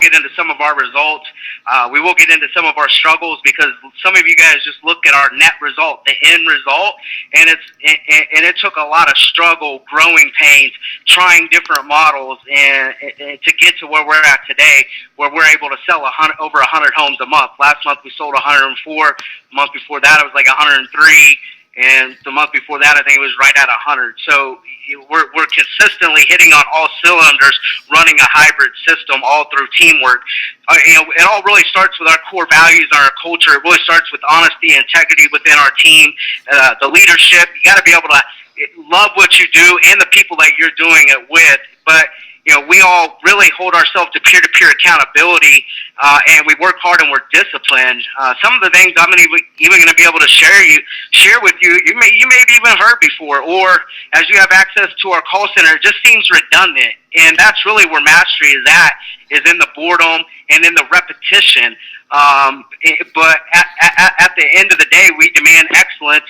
get into some of our results. We will get into some of our struggles because some of you guys just look at our net result, the end result, and it took a lot of struggle, growing pains, trying different models, and to get to where we're at today, where we're able to sell over 100 homes a month. Last month we sold 104. The month before that it was like 103. And the month before that, I think it was right at 100. So we're consistently hitting on all cylinders, running a hybrid system all through teamwork. It all really starts with our core values and our culture. It really starts with honesty and integrity within our team, the leadership. You got to be able to love what you do and the people that you're doing it with. But we all really hold ourselves to peer-to-peer accountability, and we work hard and we're disciplined. Some of the things I'm even going to be able to share with you, you may have even heard before, or as you have access to our call center, it just seems redundant. And that's really where mastery is in the boredom and in the repetition. But at the end of the day, we demand excellence,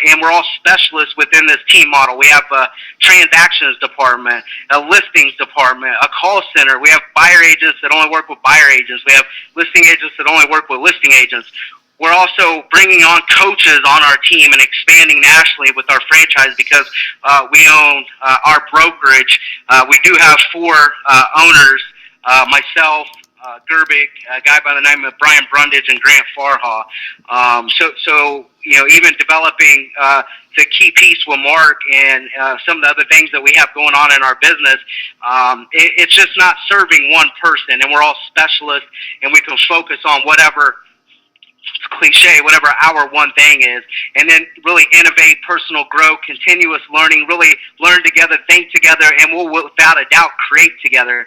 and we're all specialists within this team model. We have a transactions department, a listings department, a call center. We have buyer agents that only work with buyer agents. We have listing agents that only work with listing agents. We're also bringing on coaches on our team and expanding nationally with our franchise because we own our brokerage. We do have 4 owners, myself, Gerbig, a guy by the name of Brian Brundage, and Grant Farha. So even developing the key piece with Mark and some of the other things that we have going on in our business, it's just not serving one person, and we're all specialists, and we can focus on whatever cliche, whatever our one thing is, and then really innovate, personal growth, continuous learning, really learn together, think together, and we'll without a doubt create together.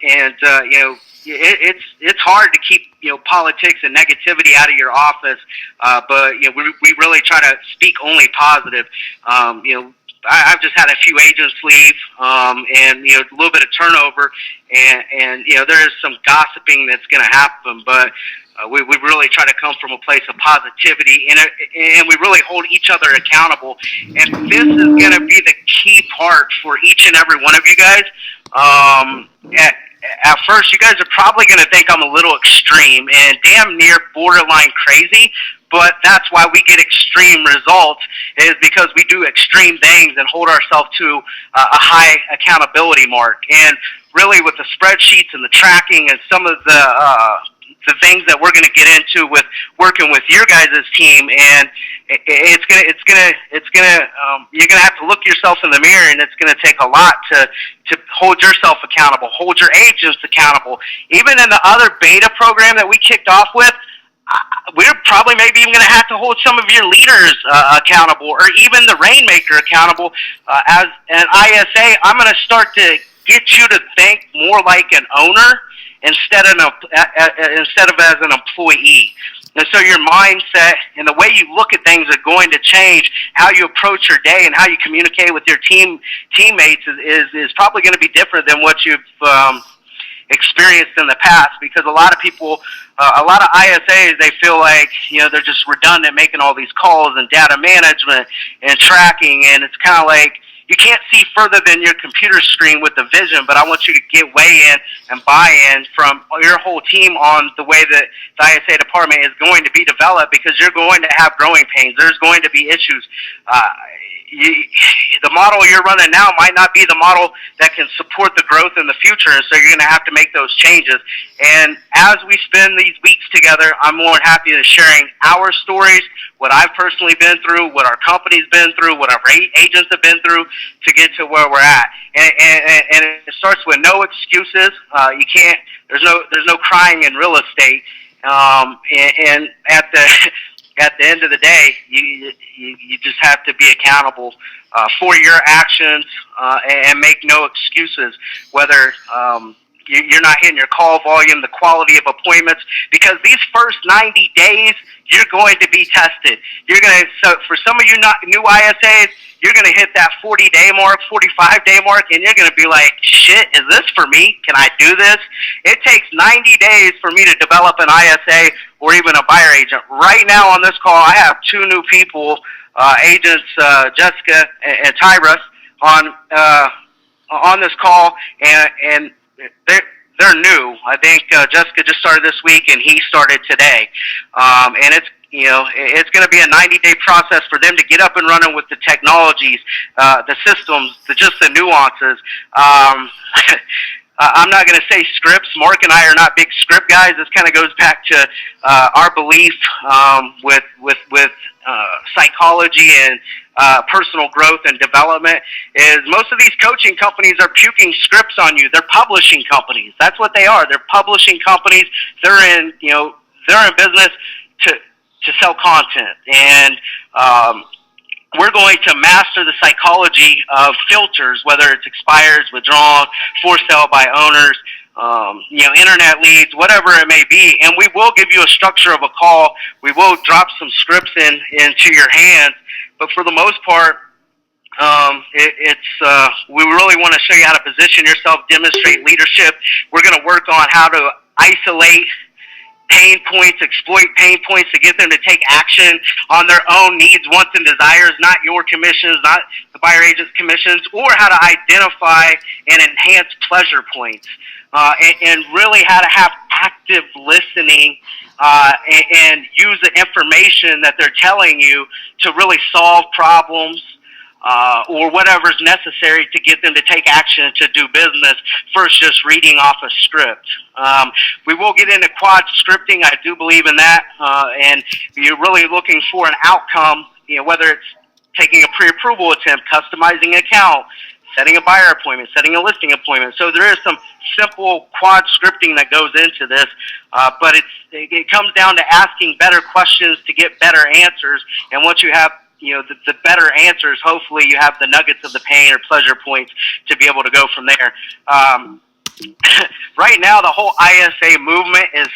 It's hard to keep politics and negativity out of your office, but we really try to speak only positive. I've just had a few agents leave, and a little bit of turnover, and there is some gossiping that's going to happen, but we really try to come from a place of positivity, and we really hold each other accountable. And this is going to be the key part for each and every one of you guys. At first, you guys are probably going to think I'm a little extreme and damn near borderline crazy, but that's why we get extreme results, is because we do extreme things and hold ourselves to a high accountability mark. And really with the spreadsheets and the tracking and some of the things that we're going to get into with working with your guys' team, and you're going to have to look yourself in the mirror, and it's going to take a lot to hold yourself accountable, hold your agents accountable. Even in the other beta program that we kicked off with, we're probably maybe even going to have to hold some of your leaders accountable, or even the Rainmaker accountable. As an ISA, I'm going to start to get you to think more like an owner instead of as an employee. And so your mindset and the way you look at things are going to change. How you approach your day and how you communicate with your teammates is probably going to be different than what you've experienced in the past, because a lot of people, a lot of ISAs, they feel like they're just redundant, making all these calls and data management and tracking, and it's kind of like you can't see further than your computer screen with the vision, but I want you to get weigh in and buy in from your whole team on the way that the ISA department is going to be developed, because you're going to have growing pains. There's going to be issues. The model you're running now might not be the model that can support the growth in the future, and so you're going to have to make those changes. And as we spend these weeks together, I'm more than happy to sharing our stories, what I've personally been through, what our company's been through, what our agents have been through to get to where we're at. And it starts with no excuses. You can't. There's no crying in real estate. And at the end of the day, you just have to be accountable for your actions and make no excuses, whether you're not hitting your call volume, the quality of appointments, because these first 90 days, you're going to be tested. So for some of you new ISAs, you're going to hit that 40-day mark, 45-day mark, and you're going to be like, shit, is this for me? Can I do this? It takes 90 days for me to develop an ISA or even a buyer agent. Right now on this call, I have 2 new people, agents, Jessica and Tyrus, on this call, and they're new. I think Jessica just started this week, and he started today. And it's going to be a 90-day process for them to get up and running with the technologies, the systems, just the nuances. I'm not going to say scripts. Mark and I are not big script guys. This kind of goes back to our belief with psychology and personal growth and development. Is most of these coaching companies are puking scripts on you. They're publishing companies. That's what they are. They're publishing companies. They're in business to sell content, and we're going to master the psychology of filters, whether it's expires, withdrawn, for sale by owners, internet leads, whatever it may be. And we will give you a structure of a call. We will drop some scripts into your hands. But for the most part, we really want to show you how to position yourself, demonstrate leadership. We're going to work on how to isolate pain points, exploit pain points to get them to take action on their own needs, wants, and desires, not your commissions, not the buyer agent's commissions, or how to identify and enhance pleasure points, and really how to have active listening and use the information that they're telling you to really solve problems or whatever's necessary to get them to take action to do business versus just reading off a script. We will get into quad scripting. I do believe in that. And you're really looking for an outcome, whether it's taking a pre-approval attempt, customizing an account, setting a buyer appointment, setting a listing appointment. So there is some simple quad scripting that goes into this, but it comes down to asking better questions to get better answers. And once you have the better answers, hopefully you have the nuggets of the pain or pleasure points to be able to go from there. Right now, the whole ISA movement is